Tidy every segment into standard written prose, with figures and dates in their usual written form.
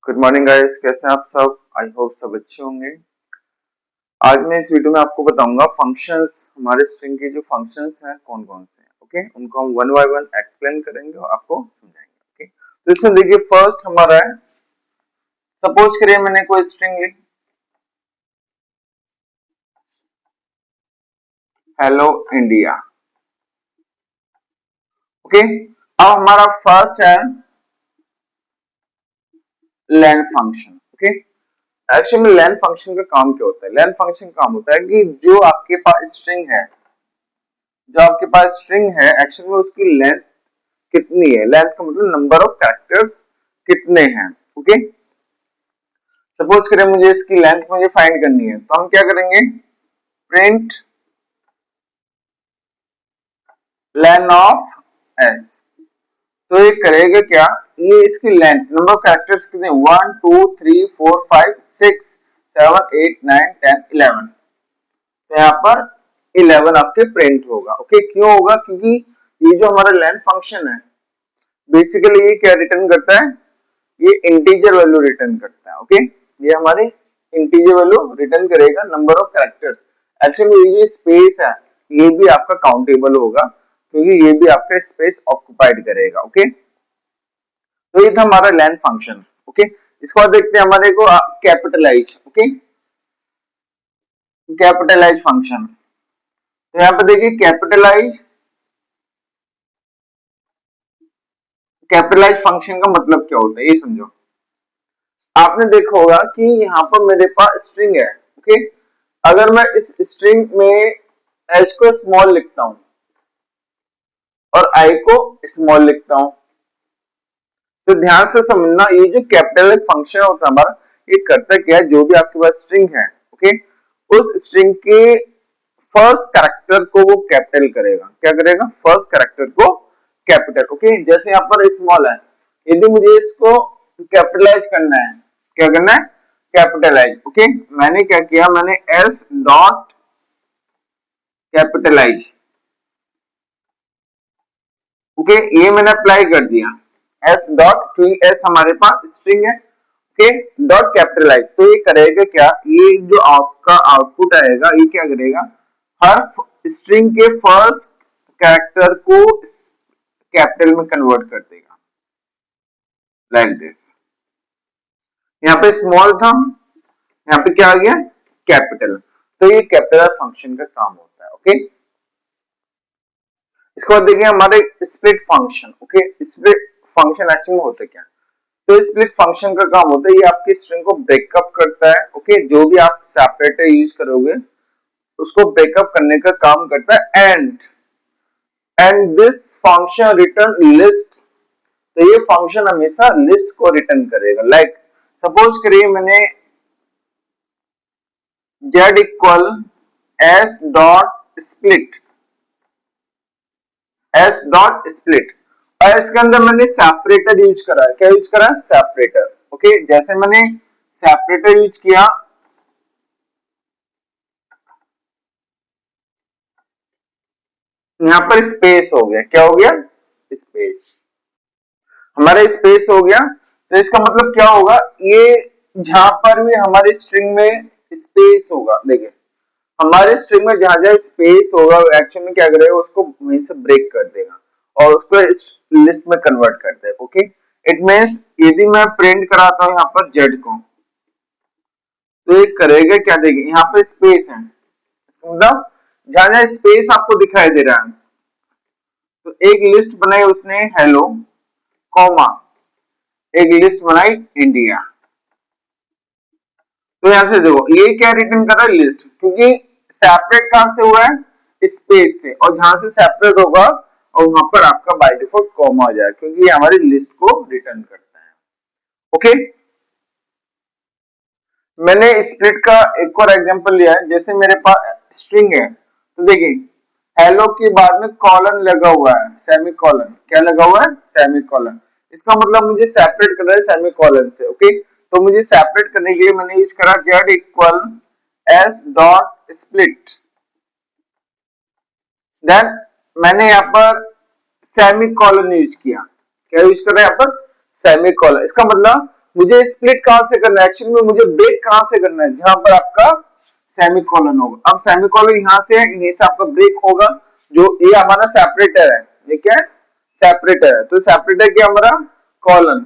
Good morning guys, कैसे हैं आप सब। आई होप सब अच्छे होंगे। आज मैं इस वीडियो में आपको बताऊंगा फंक्शंस, हमारे स्ट्रिंग के जो फंक्शंस हैं कौन कौन से हैं। ओके, उनको हम वन बाय वन एक्सप्लेन करेंगे और आपको समझाएंगे। ओके, तो इसमें देखिए फर्स्ट हमारा है, सपोज करिए मैंने कोई स्ट्रिंग ली, हेलो इंडिया। ओके, अब हमारा फर्स्ट है लेन फंक्शन। ओके, एक्चुअली में लेन फंक्शन का काम क्या होता है? लेन फंक्शन का काम होता है कि जो आपके पास स्ट्रिंग है, एक्चुअली में उसकी लेंथ कितनी है। लेंथ का मतलब नंबर ऑफ कैरेक्टर्स कितने हैं। ओके, सपोज करें मुझे इसकी लेंथ मुझे फाइंड करनी है, तो हम क्या करेंगे, प्रिंट लेन ऑफ एस। तो ये करेगा क्या, ये इसकी लेंथ नंबर ऑफ कैरेक्टर्स कितने, 1 2 3 4 5 6 7 8 9 10 11। तो यहाँ पर 11 आपके प्रिंट होगा। ओके, क्यों होगा? क्योंकि ये जो हमारा लेन फंक्शन है बेसिकली ये क्या रिटर्न करता है, ये इंटीजर वैल्यू रिटर्न करता है। ओके, ये हमारी इंटीजर वैल्यू रिटर्न करेगा, नंबर ऑफ कैरेक्टर्स। एक्चुअली ये स्पेस है, ये भी आपका काउंटेबल होगा क्योंकि ये भी आपका स्पेस ऑक्युपाइड करेगा। ओके, तो ये था हमारा लेन फंक्शन। ओके, इसको बाद देखते हैं हमारे को कैपिटलाइज। ओके, कैपिटलाइज फंक्शन, तो यहाँ पे देखिए कैपिटलाइज फंक्शन का मतलब क्या होता है ये समझो। आपने देखा होगा कि यहाँ पर मेरे पास स्ट्रिंग है। ओके, अगर मैं इस स्ट्रिंग में एच को स्मॉल लिखता हूं और आई को स्मॉल लिखता हूं, तो ध्यान से समझना, ये जो कैपिटल फंक्शन होता है हमारा, ये करता क्या है, जो भी आपके पास स्ट्रिंग है, ओके, उस स्ट्रिंग के फर्स्ट कैरेक्टर को वो कैपिटल करेगा। क्या करेगा? फर्स्ट कैरेक्टर को कैपिटल। ओके, जैसे यहाँ पर स्मॉल है, यदि मुझे इसको कैपिटलाइज करना है, क्या करना है? कैपिटलाइज। ओके, मैंने क्या किया, मैंने एस डॉट कैपिटलाइज। ओके, ये मैंने अप्लाई कर दिया, एस डॉट, क्योंकि एस हमारे पास स्ट्रिंग है। Okay, dot capitalise. तो ये करेगा क्या, ये जो आपका आउटपुट आएगा ये क्या करेगा, हर स्ट्रिंग के फर्स्ट कैरेक्टर को कैपिटल में कन्वर्ट कर देगा, लाइक दिस। यहाँ पे स्मॉल था, यहाँ पे क्या आ गया, कैपिटल। तो ये कैपिटल फंक्शन का काम होता है। ओके, इसके बाद देखिए हमारे split function. Okay, split function actually में होता है क्या, तो स्प्लिट फंक्शन का काम होता है, ये आपकी स्ट्रिंग को ब्रेकअप करता है। ओके, जो भी आप सेपरेटर यूज करोगे उसको ब्रेकअप करने का काम करता है। And this function return list. तो ये फंक्शन हमेशा लिस्ट को रिटर्न करेगा। लाइक सपोज करिए मैंने z equal s dot split, s dot split, और इसके अंदर मैंने सेपरेटर यूज करा है। क्या यूज करा है? सेपरेटर। ओके, जैसे मैंने सेपरेटर यूज किया, यहाँ पर स्पेस हो गया। क्या हो गया? स्पेस। हमारा स्पेस हो गया, तो इसका मतलब क्या होगा, ये जहां पर भी हमारे स्ट्रिंग में स्पेस होगा, देखिए हमारे स्ट्रिंग में जहां जहां स्पेस होगा एक्चुअली में क्या करेगा, उसको वहीं से ब्रेक कर देगा और उसको इस लिस्ट में कन्वर्ट कर देगा। ओके, इट मींस यदि मैं प्रिंट कराता हूं यहाँ पर जेड को, तो ये करेगा क्या, देखिए यहाँ पे स्पेस है, मतलब जहां जहां स्पेस आपको दिखाई दे रहा है, तो एक लिस्ट बनाई उसने हेलो कॉमा, एक लिस्ट बनाई इंडिया। तो यहां से देखो ये क्या रिटर्न कर रहा है, लिस्ट, क्योंकि सेपरेट कहां से हुआ है, स्पेस से, और जहां से सेपरेट होगा और वहां पर आपका बाय डिफॉल्ट कॉमा आ जाएगा, क्योंकि ये हमारी लिस्ट को रिटर्न करता है। ओके, मैंने स्प्लिट का एक और एग्जांपल लिया है, जैसे मेरे पास स्ट्रिंग है, तो देखिए हेलो के बाद में कॉलन लगा हुआ है, सेमी कॉलन। क्या लगा हुआ है? Semi colon. इसका मतलब मुझे सेपरेट करना है सेमी कॉलन से। ओके, तो मुझे सेपरेट करने के लिए मैंने यूज करा Z equal S dot split, then मैंने यहाँ पर सेमी कॉलन यूज किया। क्या यूज कर रहा है यहाँ पर? Semi colon. इसका मतलब मुझे स्प्लिट कहां से करना है, एक्शन में मुझे ब्रेक कहां से करना है, जहां पर आपका सेमीकोलन होगा। अब सेमीकोलन यहां से है, यहीं से आपका ब्रेक होगा, जो ये हमारा सेपरेटर है, ये क्या है, सेपरेटर है। तो सेपरेटर क्या हमारा कॉलन,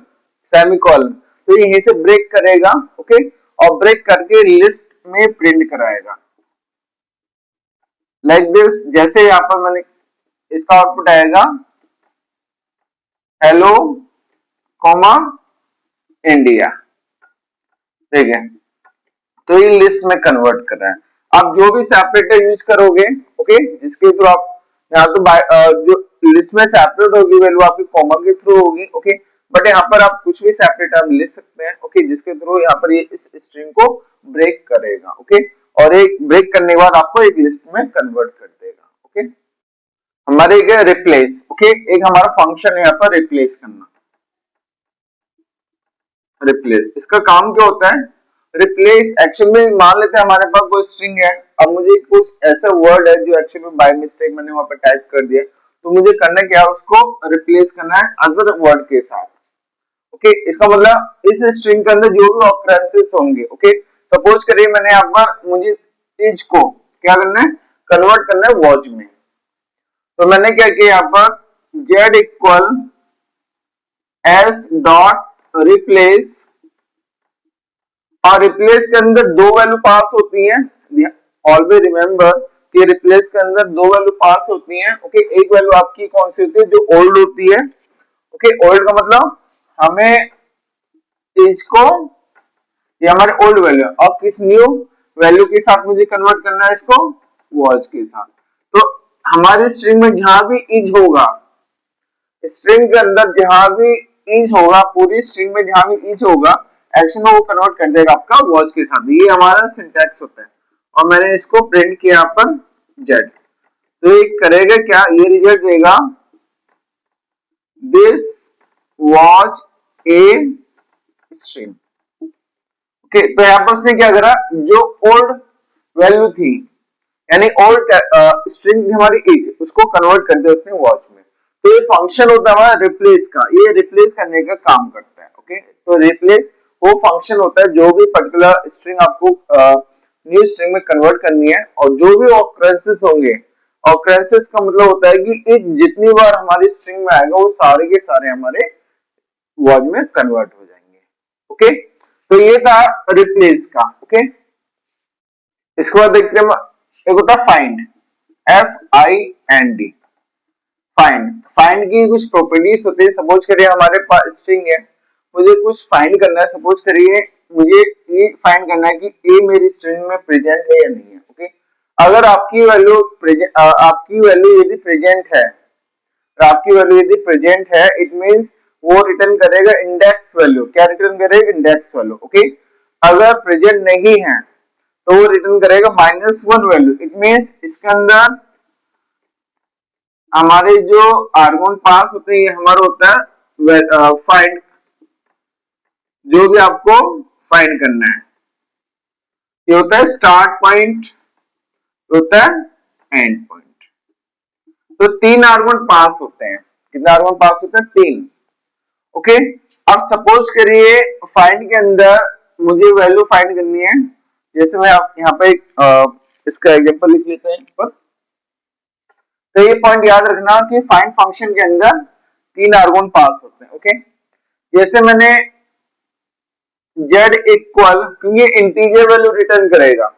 सेमीकोलन, तो यहीं से ब्रेक करेगा, ओके, और ब्रेक करके लिस्ट में प्रिंट कराएगा लाइक दिस। जैसे यहाँ पर मैंने इसका आउटपुट आएगा हेलो कॉमा इंडिया, ठीक है, तो ये लिस्ट में कन्वर्ट कर रहा है। आप जो भी सेपरेटर यूज करोगे, ओके, जिसके थ्रू आप यहाँ तो जो लिस्ट में सेपरेट होगी वैल्यू आपकी कॉमा के थ्रू होगी, ओके, बट यहाँ पर आप कुछ भी सेपरेट आप लिख सकते हैं, ओके, जिसके थ्रू यहाँ पर ये इस स्ट्रिंग को ब्रेक करेगा, ओके, और एक ब्रेक करने के बाद आपको एक लिस्ट में कन्वर्ट कर देगा, ओके। हमारे एक रिप्लेस, ओके, एक हमारा फंक्शन है यहाँ पर रिप्लेस करना, रिप्लेस, इसका काम क्या होता है, रिप्लेस एक्शन में मान लेते हैं हमारे पास कोई स्ट्रिंग है, अब मुझे कुछ ऐसा वर्ड है जो एक्चुअली में बाय मिस्टेक मैंने वहां पर टाइप कर दिया, तो मुझे करना क्या है, उसको रिप्लेस करना है अदर वर्ड के साथ, ओके। इसका मतलब इस स्ट्रिंग के अंदर जो भी ऑकरेंसेस होंगे, ओके, सपोज करिए मैंने यहाँ पर मुझे इज को क्या करना है, कन्वर्ट करना है वॉच में, तो मैंने क्या किया यहाँ पर z equal S dot replace, और रिप्लेस के अंदर दो वैल्यू पास होती हैं, ऑलवेज रिमेंबर कि रिप्लेस के अंदर दो वैल्यू पास होती हैं, ओके। एक वैल्यू आपकी कौन सी होती है, जो ओल्ड होती है, ओके, ओल्ड का मतलब हमें एज को, ये हमारे ओल्ड वैल्यू, और किस न्यू वैल्यू के साथ मुझे कन्वर्ट करना है इसको, वॉच के साथ। तो हमारी स्ट्रिंग में जहां भी इज होगा, स्ट्रिंग के अंदर जहां भी इज होगा, पूरी स्ट्रिंग में जहां भी इज होगा, एक्शन को कन्वर्ट कर देगा आपका वॉच के साथ, ये हमारा सिंटैक्स होता है। और मैंने इसको प्रिंट किया यहाँ पर जेड, तो ये करेगा क्या, ये रिजल्ट देगा this watch a string, okay. तो यहाँ पर उसने क्या करा, जो ओल्ड वैल्यू थी, यानी ओल्ड स्ट्रिंग हमारी इज, उसको कन्वर्ट कर दिया उसने वॉच में। तो ये फंक्शन होता है हमारा रिप्लेस का, ये रिप्लेस करने का काम करता है, ओके। तो रिप्लेस वो फंक्शन होता है जो भी पर्टिकुलर स्ट्रिंग आपको न्यू स्ट्रिंग में कन्वर्ट करनी है, और जो भी ऑकरेंसेस होंगे, ऑकरेंसेस का मतलब होता है कि इज जितनी बार हमारी स्ट्रिंग में आएगा वो सारे के सारे हमारे वर्ड में कन्वर्ट हो जाएंगे, ओके। तो ये था रिप्लेस का, ओके। इसके बाद देखते हैं एक होता है फाइंड, FIND, फाइंड, फाइंड की कुछ प्रॉपर्टीज होती है। सपोज करिए हमारे पास स्ट्रिंग है, मुझे कुछ फाइंड करना है, सपोज करिए मुझे ये फाइंड करना है कि ए मेरी स्ट्रिंग में प्रेजेंट है या नहीं है, ओके। अगर आपकी वैल्यू यदि प्रेजेंट है, आपकी वैल्यू यदि प्रेजेंट है, इट मींस वो रिटर्न करेगा इंडेक्स वैल्यू, क्या रिटर्न करेगा, इंडेक्स वैल्यू, ओके। अगर प्रेजेंट नहीं है तो वो रिटर्न करेगा -1 वैल्यू, इट मींस इसके अंदर हमारे जो आर्गुमेंट पास होते हैं हमारा होता है फाइंड, जो भी आपको फाइंड करना है, ये होता है स्टार्ट पॉइंट, होता है एंड पॉइंट। तो 3 आर्गुमेंट पास होते हैं, कितने आर्गुमेंट पास होते हैं, 3, ओके। अब सपोज करिए फाइंड के अंदर मुझे वैल्यू फाइंड करनी है, जैसे मैं यहाँ पे इसका एग्जांपल लिख लेते हैं पर। तो ये पॉइंट याद रखना कि फाइंड फंक्शन के अंदर 3 आर्गुमेंट पास होते हैं, ओके। जैसे मैंने z इक्वल, क्योंकि इंटीजर वैल्यू रिटर्न करेगा,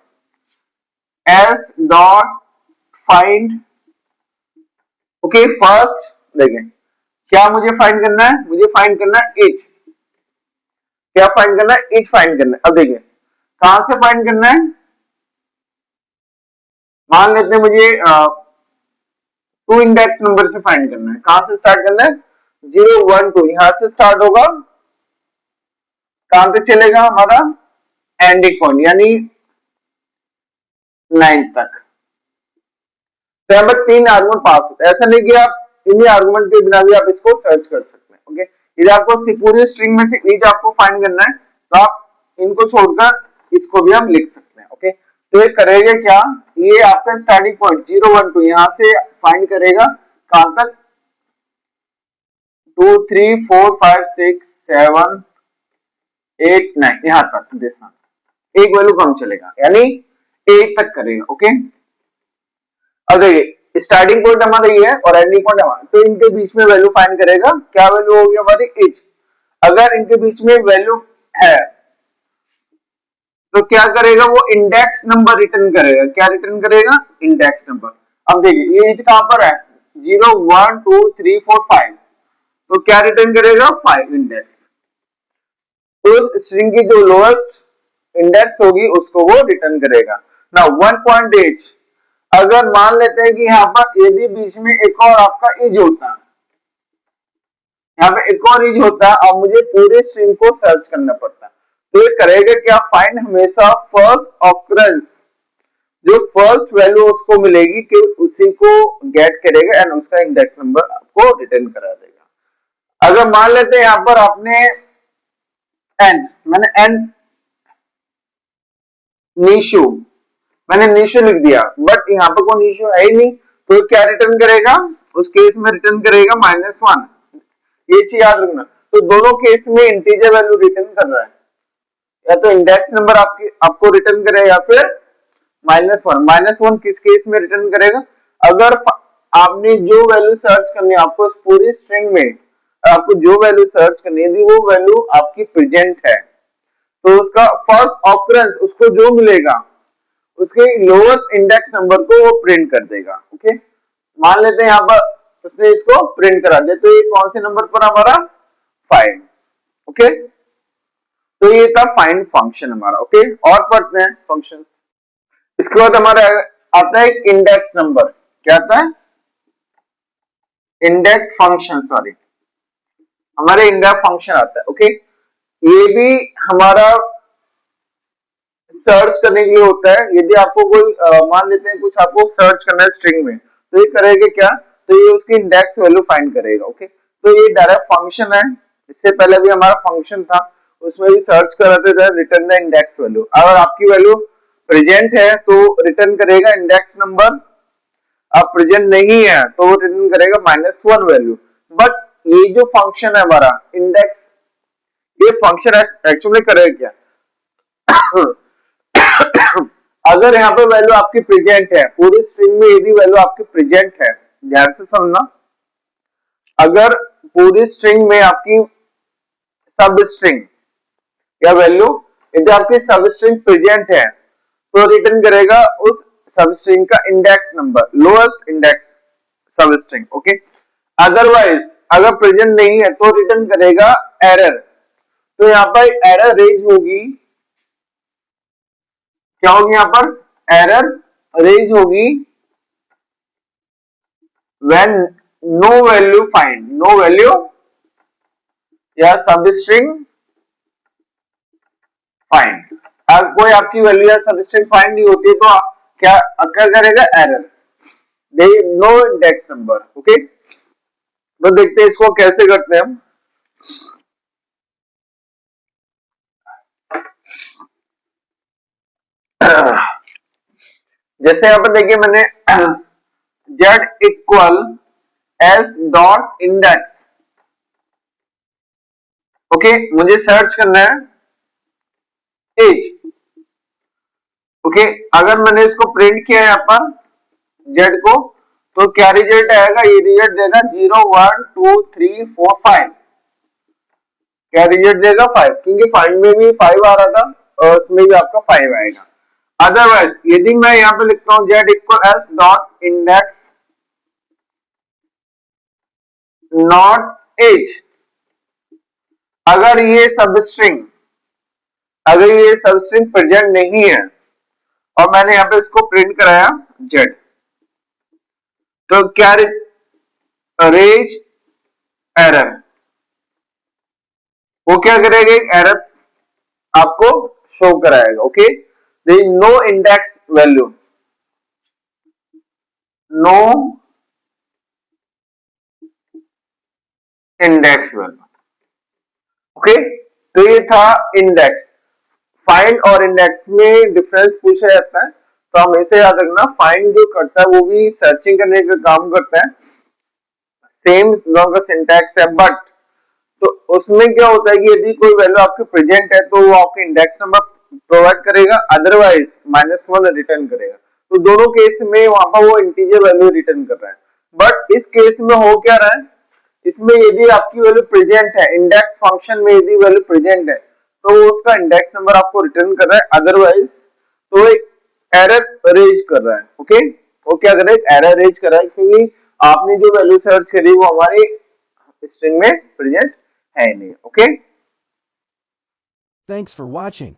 s dot find, okay. First देखें क्या मुझे फाइंड करना है, मुझे फाइंड करना है एज, क्या फाइंड करना है, एज फाइंड करना है। अब देखिए कहां से फाइंड करना है, मान लेते हैं मुझे 2 इंडेक्स नंबर से फाइंड करना है। कहां से स्टार्ट करना है, 0 1 2, यहां से स्टार्ट होगा, कहां तक चलेगा हमारा एंडिंग पॉइंट, यानी 9 तक। तो यहाँ पर 3 आर्गुमेंट पास होते हैं, ऐसा नहीं कि आप इन्हीं आर्गुमेंट के बिना भी आप इसको सर्च कर सकते हैं, ओके। यदि आपको पूरी स्ट्रिंग में से एज आपको फाइंड करना है तो आप इनको छोड़कर इसको भी हम लिख सकते हैं, ओके। तो ये करेगा क्या, ये आपका स्टार्टिंग पॉइंट 0 1 2 यहां से फाइंड करेगा कहां तक, 2 3 4 5 6 7 8 9 यहाँ तक दिस एक वैल्यू कम चलेगा, यानी 8 तक करेगा। ओके, अब देखिए स्टार्टिंग पॉइंट हमारा ये है और एंडिंग पॉइंट हमारा, तो इनके बीच में वैल्यू फाइंड करेगा। क्या वैल्यू होगी हमारी? एज। अगर इनके बीच में वैल्यू है तो क्या करेगा वो? इंडेक्स नंबर रिटर्न करेगा। क्या रिटर्न करेगा? Index number. अब देखिए ये एज कहां पर है? 0 1 2 3 4 5, तो क्या रिटर्न करेगा? 5 इंडेक्स। उस स्ट्रिंग की जो लोएस्ट इंडेक्स होगी उसको वो रिटर्न करेगा। ना 1.8, अगर मान लेते हैं कि यहाँ पर यदि बीच में एक और आपका इज होता, यहाँ पे एक और इज होता और मुझे पूरे स्ट्रिंग को सर्च करना पड़ता, तो ये करेगा क्या? फाइंड हमेशा फर्स्ट ऑकरेंस, जो फर्स्ट वैल्यू उसको मिलेगी कि उसी को गेट करेगा एंड उसका इंडेक्स नंबर आपको रिटर्न करा देगा। अगर मान लेते हैं यहाँ पर आपने एन, मैंने एन निशु, मैंने निशु लिख दिया, बट यहाँ पर कोई निशु है ही नहीं, तो क्या रिटर्न करेगा? उस केस में रिटर्न करेगा -1। ये चीज याद रखना। तो दोनों केस में इंटीजर वैल्यू रिटर्न कर रहा है, या तो इंडेक्स नंबर आपको रिटर्न करेगा या फिर -1। -1 किस केस में रिटर्न करेगा? अगर आपने जो वैल्यू सर्च करनी है, आपको उस पूरी स्ट्रिंग में आपको जो वैल्यू सर्च करनी है, यदि वो वैल्यू आपकी प्रेजेंट है, तो उसका फर्स्ट ऑकरेंस उसको जो मिलेगा उसके लोएस्ट इंडेक्स नंबर को वो प्रिंट कर देगा। ओके, मान लेते हैं यहाँ पर उसने इसको प्रिंट करा दिया, तो ये कौन से नंबर पर हमारा? 5। ओके, तो ये था फाइंड फंक्शन हमारा। ओके, और पढ़ते हैं फंक्शन। इसके बाद हमारा आता है इंडेक्स नंबर। क्या आता है? इंडेक्स फंक्शन, सॉरी, हमारे इंडेक्स फंक्शन आता है। ओके, ये भी हमारा सर्च करने के लिए होता है। यदि आपको कोई मान लेते हैं कुछ आपको सर्च करना है स्ट्रिंग में, तो ये करेगा क्या? तो ये उसकी इंडेक्स वैल्यू फाइंड करेगा। ओके, तो ये डायरेक्ट फंक्शन है। इससे पहले भी हमारा फंक्शन था, उसमें भी सर्च कर रहे थे रिटर्न द इंडेक्स वैल्यू। अगर आपकी वैल्यू प्रेजेंट है तो रिटर्न करेगा इंडेक्स नंबर, अब प्रेजेंट नहीं है तो रिटर्न करेगा -1 वैल्यू। बट ये जो फंक्शन है हमारा इंडेक्स, ये फंक्शन एक्चुअली करेगा क्या? अगर यहाँ पे वैल्यू आपकी प्रेजेंट है, पूरी स्ट्रिंग में यदि वैल्यू आपकी प्रेजेंट है, ध्यान से समझना, अगर पूरी स्ट्रिंग में आपकी सब स्ट्रिंग या वैल्यू यदि आपकी सब स्ट्रिंग प्रेजेंट है, तो रिटर्न करेगा उस सब स्ट्रिंग का इंडेक्स नंबर, लोएस्ट इंडेक्स सब स्ट्रिंग। ओके, अदरवाइज अगर प्रेजेंट नहीं है तो रिटर्न करेगा एरर। तो यहाँ पर एरर रेज होगी, क्या होगी? यहाँ पर एरर रेज होगी when no value find, no value या सब स्ट्रिंग फाइंड। अब कोई आपकी वैल्यू या सब स्ट्रिंग फाइंड नहीं होती है तो क्या अक्कर करेगा? Error, no index number. Okay, तो देखते हैं इसको कैसे करते हैं हम। जैसे यहाँ पर देखिए मैंने z equal s dot index. Okay, मुझे सर्च करना है एज। ओके, अगर मैंने इसको प्रिंट किया यहाँ पर z को, तो क्या रिजल्ट आएगा? ये रिजल्ट देगा 0 1 2 3 4 5। क्या रिजल्ट देगा? 5, क्योंकि फाइंड में भी 5 आ रहा था और उसमें भी आपका 5 आएगा। अदरवाइज यदि मैं यहाँ पे लिखता हूँ z equal s dot index not age, अगर ये सब स्ट्रिंग प्रेजेंट नहीं है और मैंने यहाँ पे इसको प्रिंट कराया z, तो क्या रेज एरर, वो क्या करेगा? एक एरर आपको शो कराएगा। Okay, no index value, no index value. Okay, तो ये था इंडेक्स। फाइंड और इंडेक्स में डिफरेंस पूछा जाता है, तो हमेशा याद रखना फाइंड जो करता है वो भी सर्चिंग करने का काम करता है, सेम दोनों का सिंटैक्स है, बट तो उसमें क्या होता है कि यदि कोई वैल्यू आपके प्रेजेंट है तो वो आपके इंडेक्स नंबर प्रोवाइड करेगा, अदरवाइज -1 रिटर्न करेगा। तो दोनों केस में वहां पर वो इंटीजर वैल्यू रिटर्न कर रहा है। बट इस केस में हो क्या रहा है, इसमें यदि आपकी वैल्यू प्रेजेंट है, इंडेक्स फंक्शन में यदि वैल्यू प्रेजेंट है तो वो उसका इंडेक्स नंबर आपको रिटर्न कर रहा है, अदरवाइज तो एक एरर रेज कर रहा है। ओके, वो क्या कर रहा है, एरर रेज कर रहा है क्योंकि आपने जो वैल्यू सर्च करी वो हमारे स्ट्रिंग में प्रेजेंट है नहीं। Okay, Thanks for watching.